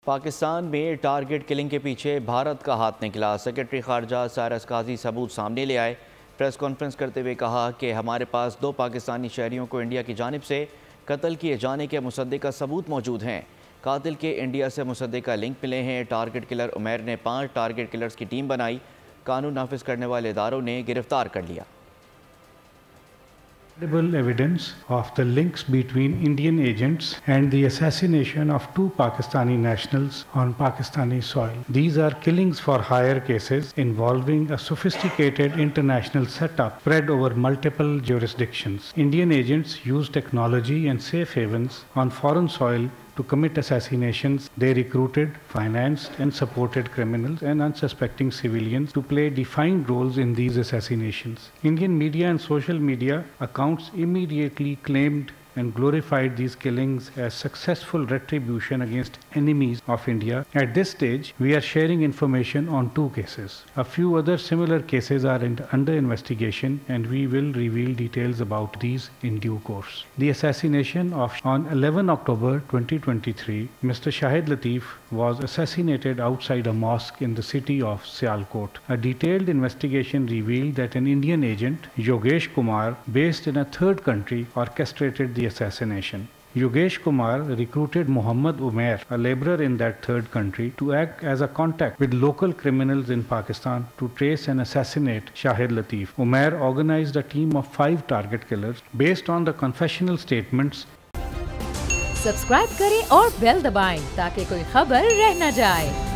पाकिस्तान में target killing के पीछे भारत का हाथ निकला। सेक्रेटरी खारजा साइरस काजी सबूत सामने ले आए। प्रेस कॉन्फ्रेंस करते हुए कहा कि हमारे पास 2 पाकिस्तानी शहरियों को इंडिया की जानिब से कत्ल किए जाने के मुसद्दे का सबूत मौजूद हैं। कातिल के इंडिया से मुसद्दे का लिंक मिले हैं। टारगेट किलर उमैर ने 5 टारगेट किलर्स की टीम बनाई। कानून नाफिज करने वाले इदारों ने गिरफ्तार कर लिया। Credible evidence of the links between Indian agents and the assassination of 2 Pakistani nationals on Pakistani soil. These are killings for hire cases involving a sophisticated international setup spread over multiple jurisdictions. Indian agents use technology and safe havens on foreign soil to commit assassinations. They recruited, financed and supported criminals and unsuspecting civilians to play defined roles in these assassinations. Indian media and social media accounts immediately claimed and glorified these killings as successful retribution against enemies of India. At this stage, we are sharing information on 2 cases. A few other similar cases are under investigation and we will reveal details about these in due course. The assassination on 11 October 2023, Mr. Shahid Latif was assassinated outside a mosque in the city of Sialkot. A detailed investigation revealed that an Indian agent, Yogesh Kumar, based in a third country, orchestrated the assassination. Yogesh Kumar recruited Muhammad Umair, a laborer in that third country, to act as a contact with local criminals in Pakistan to trace and assassinate Shahid Latif. Umair organized a team of 5 target killers based on the confessional statements. Subscribe करें और bell दबाएं ताकि कोई खबर रह न जाए।